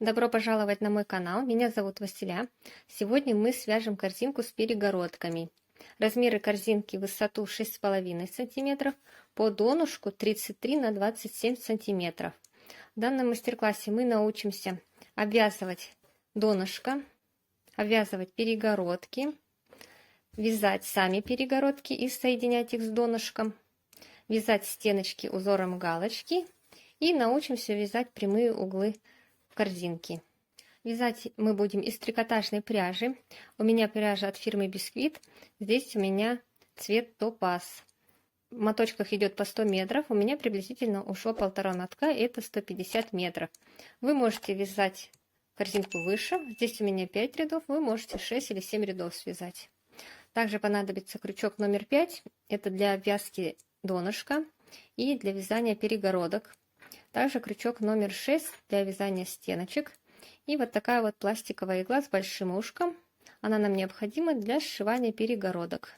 Добро пожаловать на мой канал, меня зовут Василя. Сегодня мы свяжем корзинку с перегородками. Размеры корзинки: высоту 6,5 см, по донышку 33 на 27 см. В данном мастер-классе мы научимся обвязывать донышко, обвязывать перегородки, вязать сами перегородки и соединять их с донышком, вязать стеночки узором галочки и научимся вязать прямые углы корзинки. Вязать мы будем из трикотажной пряжи. У меня пряжа от фирмы Бисквит. Здесь у меня цвет топаз. В моточках идет по 100 метров. У меня приблизительно ушло 1,5 мотка, это 150 метров. Вы можете вязать корзинку выше. Здесь у меня 5 рядов. Вы можете 6 или 7 рядов связать. Также понадобится крючок номер 5. Это для обвязки донышка и для вязания перегородок. Также крючок номер 6 для вязания стеночек. И вот такая вот пластиковая игла с большим ушком. Она нам необходима для сшивания перегородок.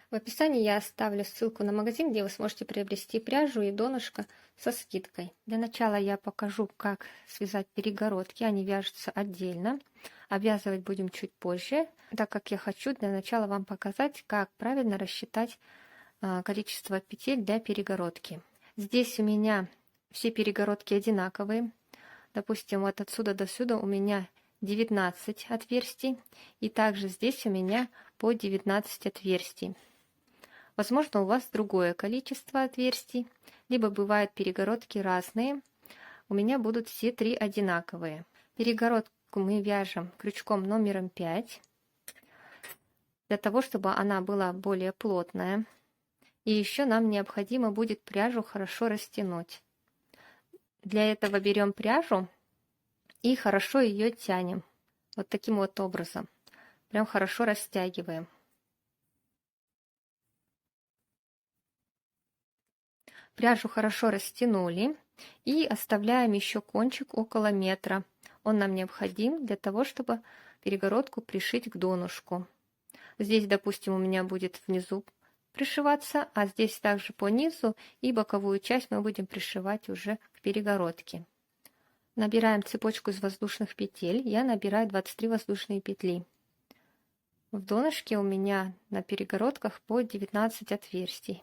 В описании я оставлю ссылку на магазин, где вы сможете приобрести пряжу и донышко со скидкой. Для начала я покажу, как связать перегородки. Они вяжутся отдельно. Обвязывать будем чуть позже, так как я хочу для начала вам показать, как правильно рассчитать количество петель для перегородки. Здесь у меня все перегородки одинаковые. Допустим, вот отсюда до сюда у меня 19 отверстий. И также здесь у меня по 19 отверстий. Возможно, у вас другое количество отверстий. Либо бывают перегородки разные. У меня будут все три одинаковые. Перегородку мы вяжем крючком номером 5. Для того, чтобы она была более плотная. И еще нам необходимо будет пряжу хорошо растянуть. Для этого берем пряжу и хорошо ее тянем. Вот таким вот образом. Прям хорошо растягиваем. Пряжу хорошо растянули и оставляем еще кончик около метра. Он нам необходим для того, чтобы перегородку пришить к донышку. Здесь, допустим, у меня будет внизу пришиваться, а здесь также по низу и боковую часть мы будем пришивать уже к перегородке. Набираем цепочку из воздушных петель. Я набираю 23 воздушные петли. В донышке у меня на перегородках по 19 отверстий.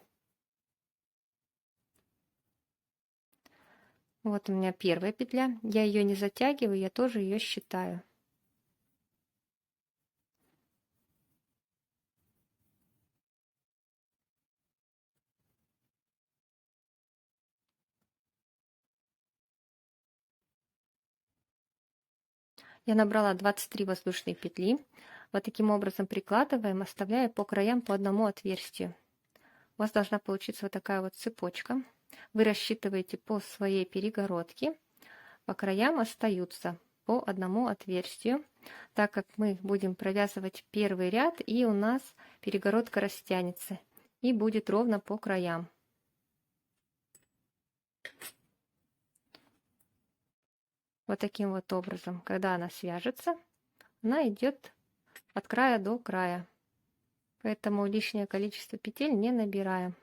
Вот у меня первая петля. Я ее не затягиваю, я тоже ее считаю. Я набрала 23 воздушные петли. Вот таким образом прикладываем, оставляя по краям по одному отверстию. У вас должна получиться вот такая вот цепочка. Вы рассчитываете по своей перегородке. По краям остаются по одному отверстию, так как мы будем провязывать первый ряд, и у нас перегородка растянется и будет ровно по краям. Вот таким вот образом, когда она свяжется, она идет от края до края. Поэтому лишнее количество петель не набираем.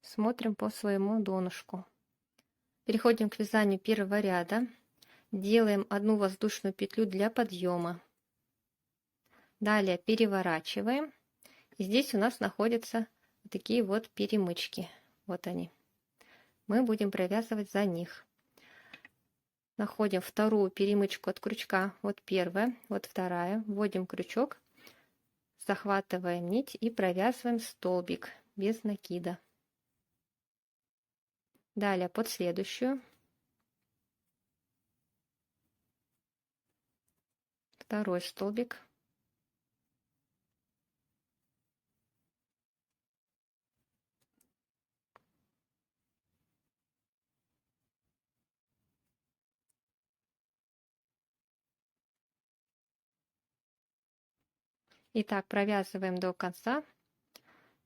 Смотрим по своему донышку. Переходим к вязанию первого ряда. Делаем одну воздушную петлю для подъема. Далее переворачиваем. И здесь у нас находятся вот такие вот перемычки. Вот они. Мы будем провязывать за них. Находим вторую перемычку от крючка. Вот первая, вот вторая. Вводим крючок, захватываем нить и провязываем столбик без накида. Далее под следующую. Второй столбик. Итак, провязываем до конца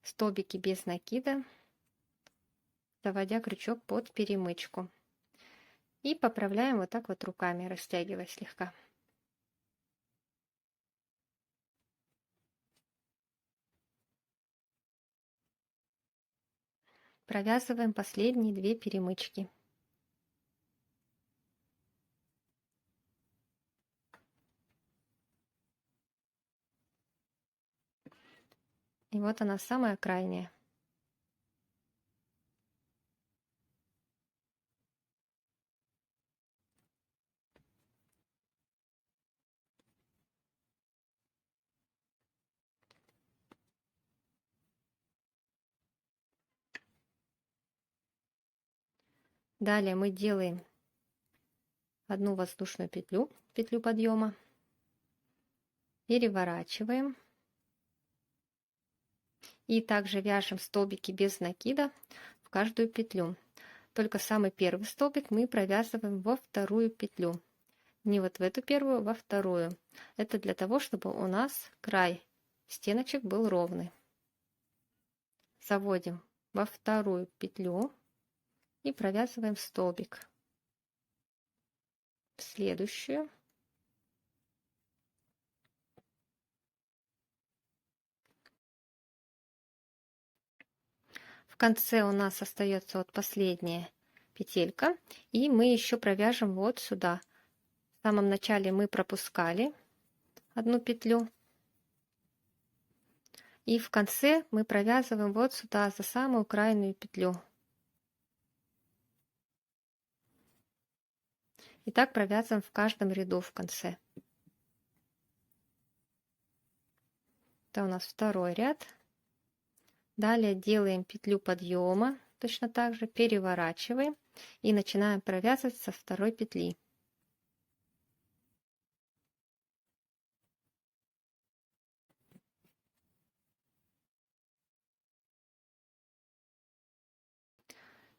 столбики без накида, заводя крючок под перемычку. И поправляем вот так вот руками, растягивая слегка. Провязываем последние две перемычки. И вот она самая крайняя. Далее мы делаем одну воздушную петлю, петлю подъема, переворачиваем и также вяжем столбики без накида в каждую петлю. Только самый первый столбик мы провязываем во вторую петлю. Не вот в эту первую, во вторую. Это для того, чтобы у нас край стеночек был ровный. Заводим во вторую петлю и провязываем столбик. В следующую. В конце у нас остается вот последняя петелька, и мы еще провяжем вот сюда. В самом начале мы пропускали одну петлю, и в конце мы провязываем вот сюда за самую крайнюю петлю. И так провязываем в каждом ряду в конце. Это у нас второй ряд. Далее делаем петлю подъема, точно так же переворачиваем и начинаем провязывать со второй петли.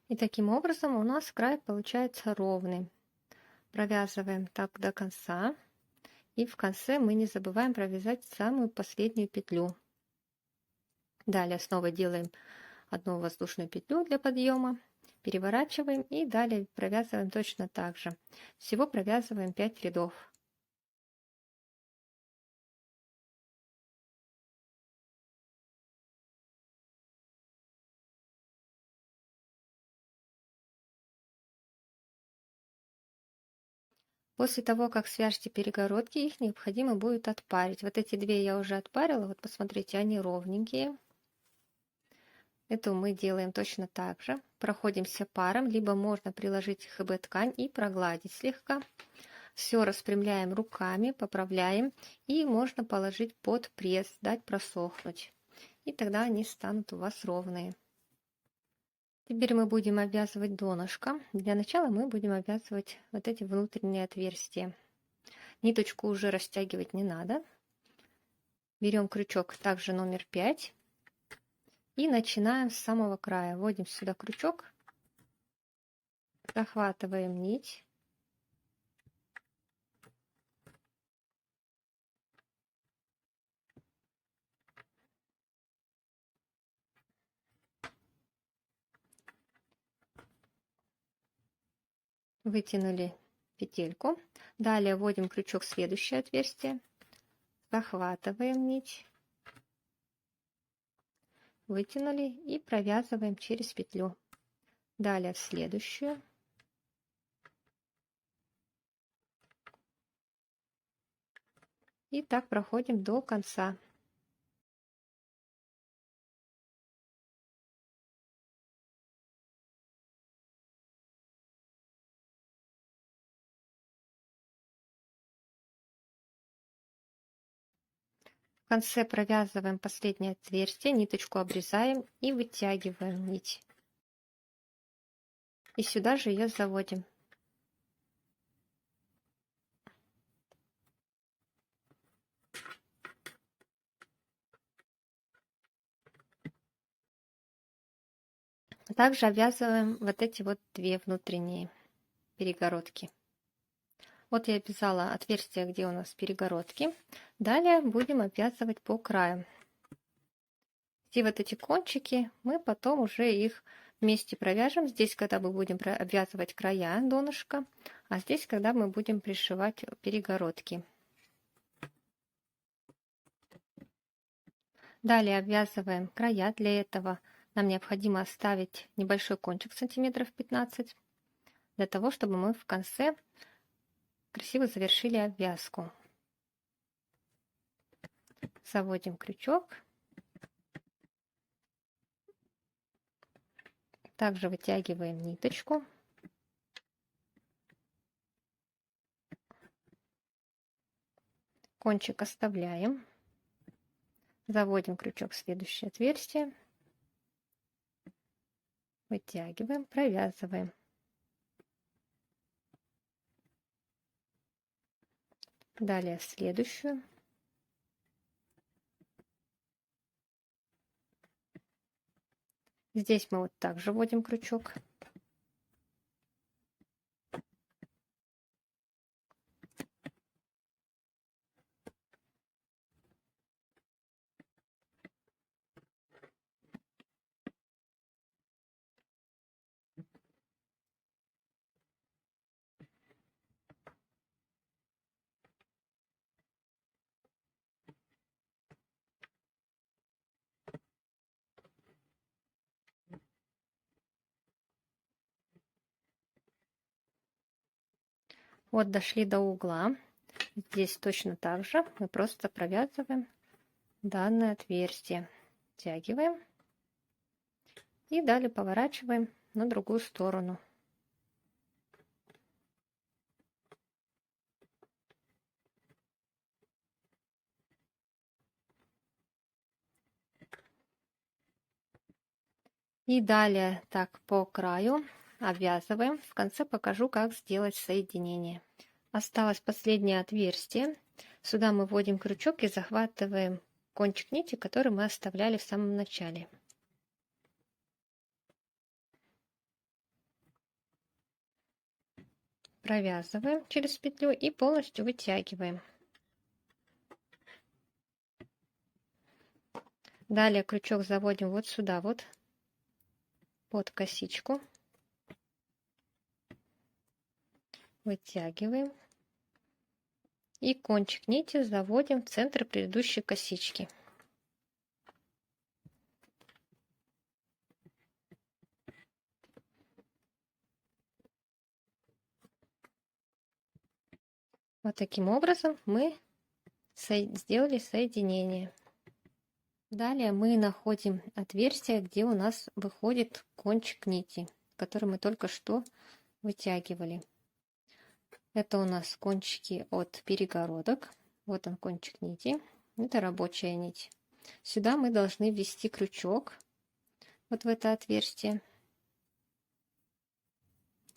И таким образом у нас край получается ровный. Провязываем так до конца. И в конце мы не забываем провязать самую последнюю петлю. Далее снова делаем одну воздушную петлю для подъема, переворачиваем и далее провязываем точно так же. Всего провязываем 5 рядов. После того, как свяжете перегородки, их необходимо будет отпарить. Вот эти две я уже отпарила, вот посмотрите, они ровненькие. Эту мы делаем точно так же. Проходимся паром, либо можно приложить ХБ-ткань и прогладить слегка. Все распрямляем руками, поправляем, и можно положить под пресс, дать просохнуть. И тогда они станут у вас ровные. Теперь мы будем обвязывать донышко. Для начала мы будем обвязывать вот эти внутренние отверстия. Ниточку уже растягивать не надо. Берем крючок также номер 5 и начинаем с самого края. Вводим сюда крючок, захватываем нить. Вытянули петельку. Далее вводим крючок в следующее отверстие. Захватываем нить. Вытянули и провязываем через петлю. Далее в следующую. И так проходим до конца. В конце провязываем последнее отверстие, ниточку обрезаем и вытягиваем нить. И сюда же ее заводим. Также обвязываем вот эти вот две внутренние перегородки. Вот я обвязала отверстие, где у нас перегородки. Далее будем обвязывать по краю. Все вот эти кончики мы потом уже их вместе провяжем. Здесь, когда мы будем обвязывать края донышка, а здесь, когда мы будем пришивать перегородки. Далее обвязываем края. Для этого нам необходимо оставить небольшой кончик сантиметров 15, для того, чтобы мы в конце красиво завершили обвязку. Заводим крючок Также вытягиваем ниточку. Кончик оставляем. Заводим крючок в следующее отверстие. Вытягиваем, провязываем. Далее в следующую. Здесь мы вот также вводим крючок. Вот дошли до угла. Здесь точно так же мы просто провязываем данное отверстие. Втягиваем и далее поворачиваем на другую сторону. И далее так по краю обвязываем. В конце покажу, как сделать соединение. Осталось последнее отверстие. Сюда мы вводим крючок и захватываем кончик нити, который мы оставляли в самом начале. Провязываем через петлю и полностью вытягиваем. Далее крючок заводим вот сюда вот, под косичку. Вытягиваем. И кончик нити заводим в центр предыдущей косички. Вот таким образом мы сделали соединение. Далее мы находим отверстие, где у нас выходит кончик нити, который мы только что вытягивали. Это у нас кончики от перегородок. Вот он, кончик нити. Это рабочая нить. Сюда мы должны ввести крючок вот в это отверстие.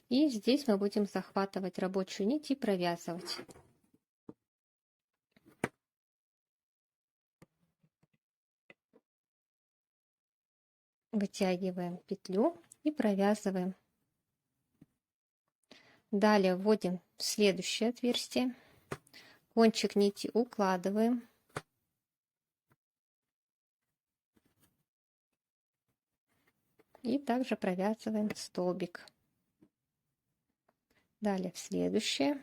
И здесь мы будем захватывать рабочую нить и провязывать. Вытягиваем петлю и провязываем. Далее вводим в следующее отверстие. Кончик нити укладываем. И также провязываем столбик. Далее в следующее.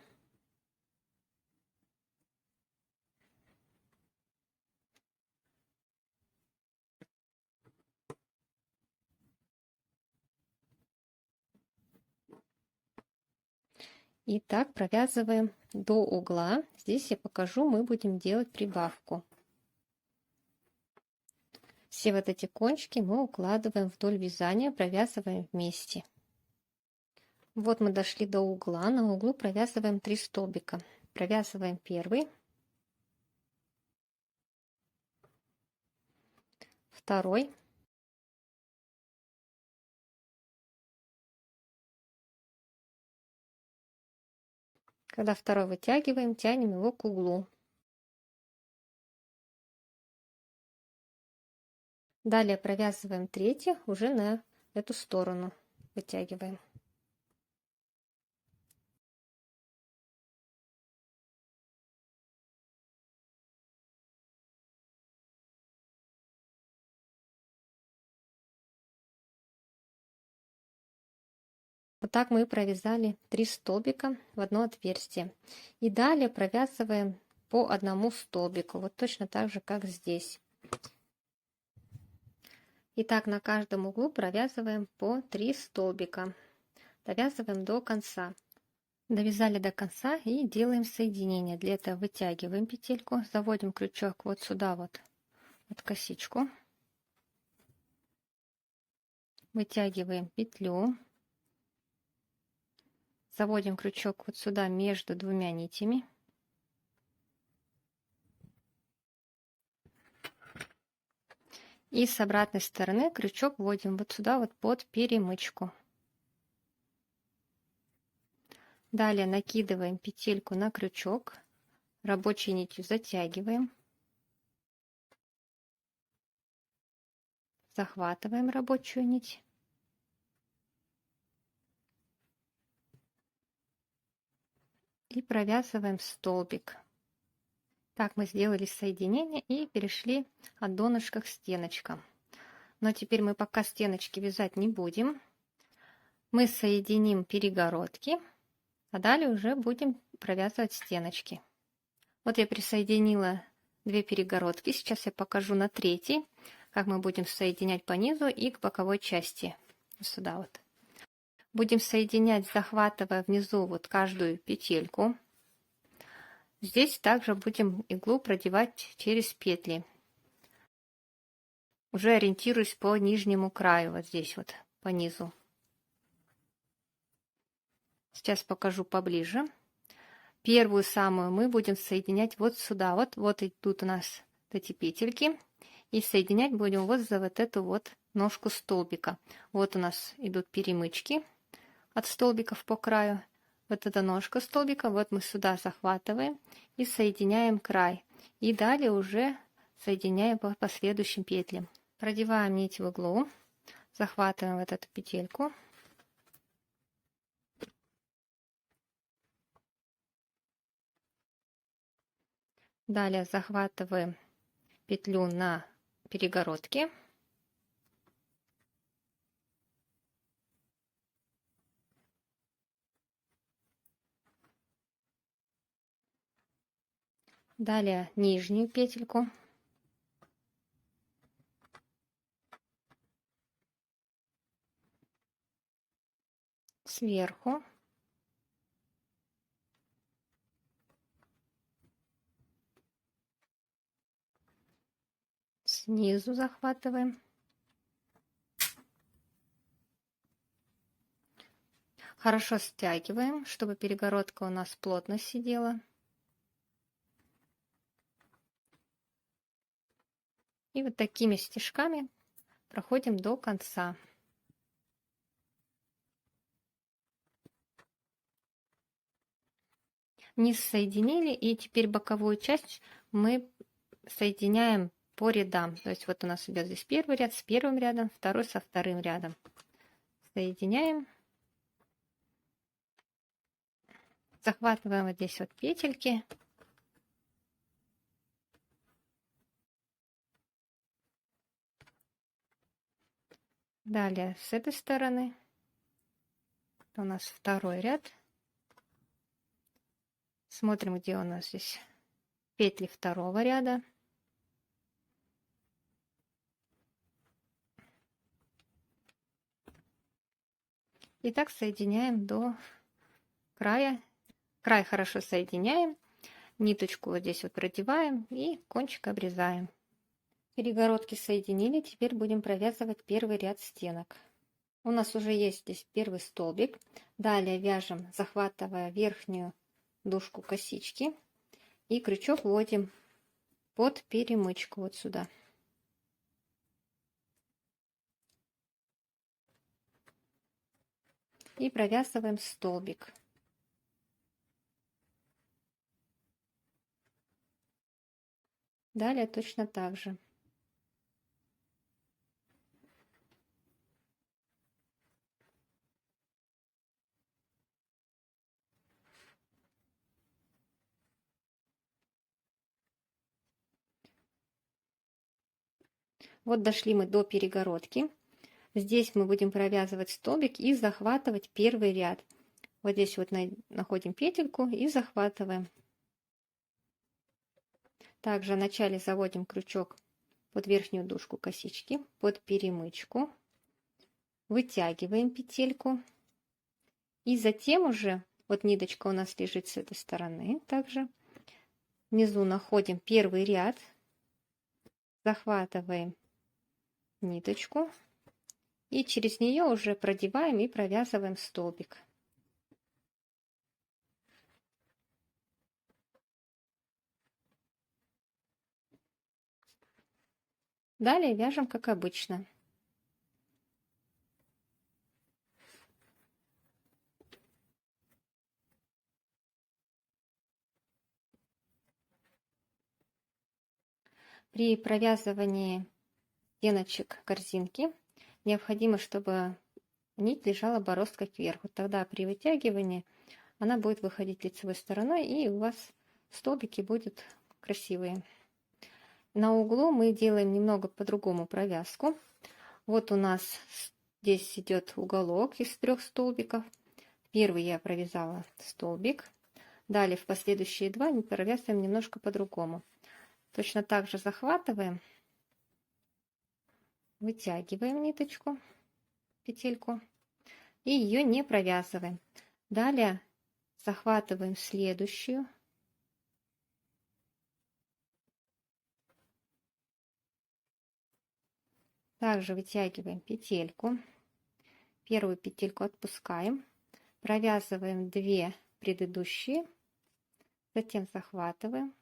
И так провязываем до угла. Здесь я покажу, мы будем делать прибавку. Все вот эти кончики мы укладываем вдоль вязания, провязываем вместе. Вот мы дошли до угла. На углу провязываем 3 столбика. Провязываем первый, второй, когда второй вытягиваем, тянем его к углу. Далее провязываем третий уже на эту сторону. Вытягиваем. Вот так мы провязали 3 столбика в одно отверстие. И далее провязываем по одному столбику. Вот точно так же, как здесь. И так на каждом углу провязываем по 3 столбика. Довязываем до конца. Довязали до конца и делаем соединение. Для этого вытягиваем петельку, заводим крючок вот сюда вот, под косичку. Вытягиваем петлю, заводим крючок вот сюда между двумя нитями. И с обратной стороны крючок вводим вот сюда вот под перемычку. Далее накидываем петельку на крючок, рабочей нитью затягиваем, захватываем рабочую нить и провязываем столбик. Так мы сделали соединение и перешли от донышка к стеночкам. Но теперь мы пока стеночки вязать не будем. Мы соединим перегородки, а далее уже будем провязывать стеночки. Вот я присоединила 2 перегородки. Сейчас я покажу на третьей, как мы будем соединять по низу и к боковой части. Сюда вот. Будем соединять, захватывая внизу вот каждую петельку. Здесь также будем иглу продевать через петли. Уже ориентируюсь по нижнему краю, вот здесь вот, по низу. Сейчас покажу поближе. Первую самую мы будем соединять вот сюда. Вот идут у нас эти петельки. И соединять будем вот за вот эту вот ножку столбика. Вот у нас идут перемычки от столбиков по краю. Вот эта ножка столбика, вот мы сюда захватываем и соединяем край. И далее уже соединяем по последующим петлям. Продеваем нить в углу, захватываем вот эту петельку. Далее захватываем петлю на перегородке. Далее нижнюю петельку. Сверху. Снизу захватываем. Хорошо стягиваем, чтобы перегородка у нас плотно сидела. И вот такими стежками проходим до конца. Низ соединили, и теперь боковую часть мы соединяем по рядам. То есть вот у нас идет здесь первый ряд с первым рядом, второй со вторым рядом. Соединяем. Захватываем вот здесь вот петельки. Далее с этой стороны у нас второй ряд. Смотрим, где у нас здесь петли второго ряда. И так соединяем до края. Край хорошо соединяем. Ниточку вот здесь вот продеваем и кончик обрезаем. Перегородки соединили. Теперь будем провязывать первый ряд стенок. У нас уже есть здесь первый столбик. Далее вяжем, захватывая верхнюю дужку косички. И крючок вводим под перемычку вот сюда. И провязываем столбик. Далее точно так же. Вот дошли мы до перегородки. Здесь мы будем провязывать столбик и захватывать первый ряд. Вот здесь вот находим петельку и захватываем. Также вначале заводим крючок под верхнюю дужку косички, под перемычку. Вытягиваем петельку. И затем уже, вот ниточка у нас лежит с этой стороны также. Внизу находим первый ряд. Захватываем ниточку И через нее уже продеваем и провязываем столбик. Далее вяжем как обычно. При провязывании стеночек корзинки необходимо, чтобы нить лежала бороздкой кверху. Тогда при вытягивании она будет выходить лицевой стороной, и у вас столбики будут красивые. На углу мы делаем немного по-другому провязку. Вот у нас здесь идет уголок из 3 столбиков. Первый я провязала столбик. Далее в последующие 2 мы провязываем немножко по-другому. Точно так же захватываем, вытягиваем ниточку, петельку, и ее не провязываем. Далее захватываем следующую. Также вытягиваем петельку. Первую петельку отпускаем, провязываем 2 предыдущие, затем захватываем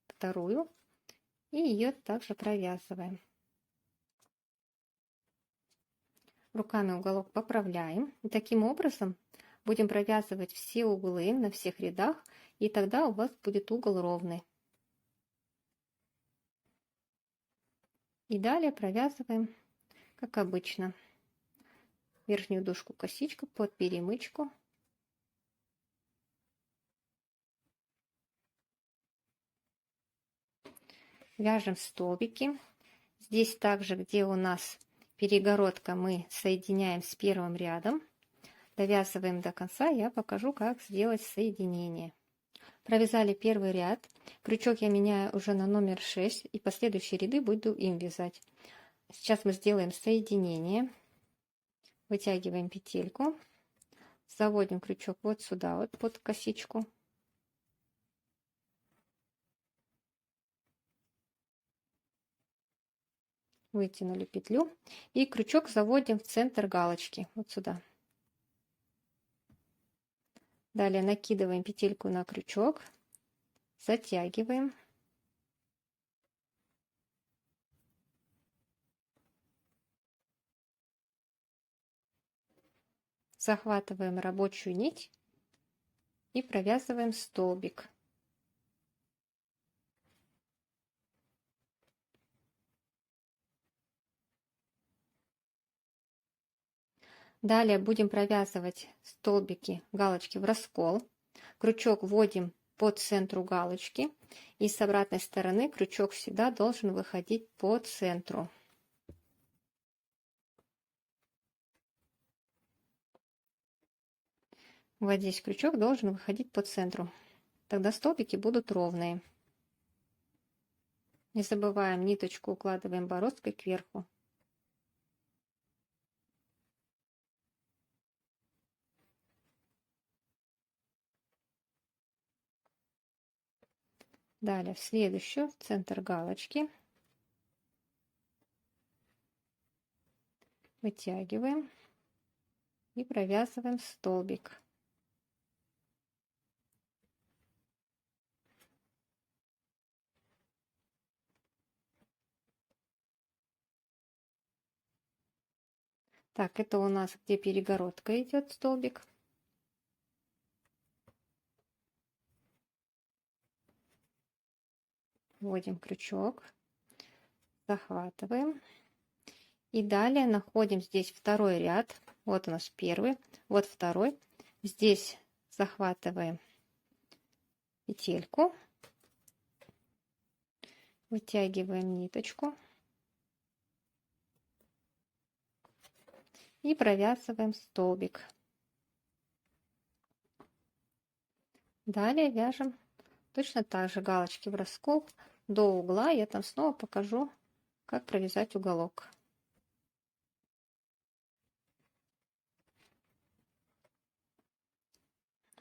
вторую и ее также провязываем. Руками уголок поправляем. И таким образом будем провязывать все углы на всех рядах, и тогда у вас будет угол ровный. И далее провязываем как обычно верхнюю дужку косичку под перемычку. Вяжем столбики. Здесь также, где у нас перегородка, мы соединяем с первым рядом. Довязываем до конца. Я покажу, как сделать соединение. Провязали первый ряд. Крючок я меняю уже на номер 6, и последующие ряды буду им вязать. Сейчас мы сделаем соединение. Вытягиваем петельку. Заводим крючок вот сюда, вот под косичку. Вытянули петлю. И крючок заводим в центр галочки, вот сюда. Далее накидываем петельку на крючок. Затягиваем. Захватываем рабочую нить и провязываем столбик. Далее будем провязывать столбики, галочки в раскол. Крючок вводим по центру галочки, и с обратной стороны крючок всегда должен выходить по центру. Вот здесь крючок должен выходить по центру. Тогда столбики будут ровные. Не забываем, ниточку укладываем бороздкой кверху. Далее в следующую, в центр галочки. Вытягиваем и провязываем столбик. Так, это у нас где перегородка идет столбик. Вводим крючок, захватываем. И далее находим здесь второй ряд. Вот у нас первый, вот второй. Здесь захватываем петельку, вытягиваем ниточку и провязываем столбик. Далее вяжем точно так же галочки в раскол до угла. Я там снова покажу, как провязать уголок.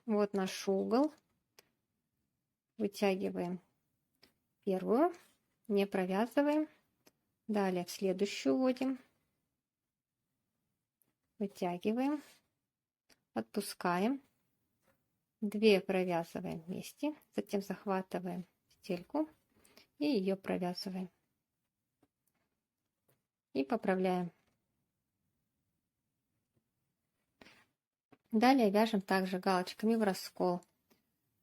Вот наш угол. Вытягиваем первую, не провязываем. Далее в следующую вводим. Вытягиваем, отпускаем, 2 провязываем вместе, затем захватываем петельку и ее провязываем и поправляем. Далее вяжем также галочками в раскол.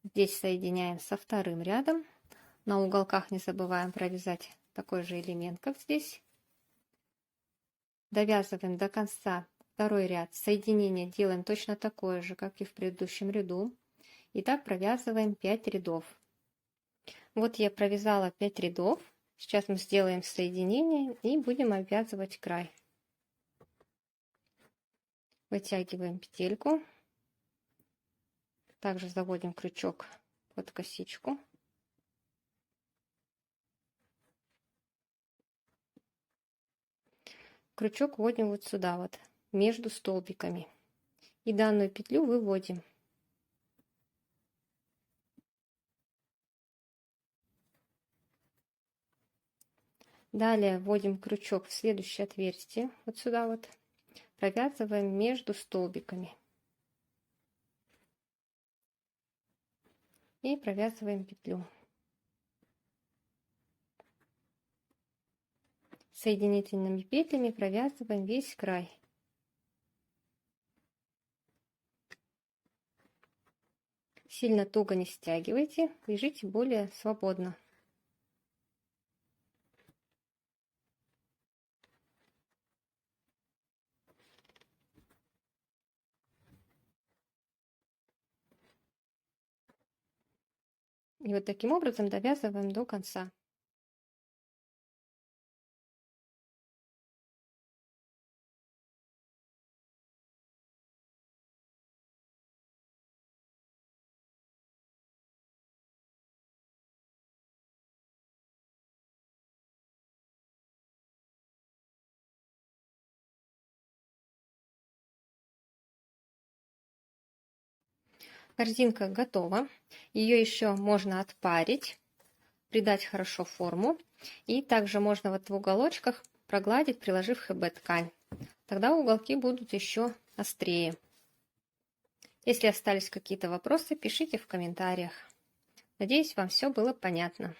Здесь соединяем со вторым рядом. На уголках не забываем провязать такой же элемент, как здесь. Довязываем до конца второй ряд. Соединение делаем точно такое же, как и в предыдущем ряду. И так провязываем 5 рядов. Вот я провязала 5 рядов. Сейчас мы сделаем соединение и будем обвязывать край. Вытягиваем петельку. Также заводим крючок под косичку. Крючок вводим вот сюда вот, между столбиками. И данную петлю выводим. Далее вводим крючок в следующее отверстие, вот сюда вот. Провязываем между столбиками. И провязываем петлю. Соединительными петлями провязываем весь край. Сильно туго не стягивайте, вяжите более свободно. И вот таким образом довязываем до конца. Корзинка готова. Ее еще можно отпарить, придать хорошо форму. И также можно вот в уголочках прогладить, приложив ХБ ткань. Тогда уголки будут еще острее. Если остались какие-то вопросы, пишите в комментариях. Надеюсь, вам все было понятно.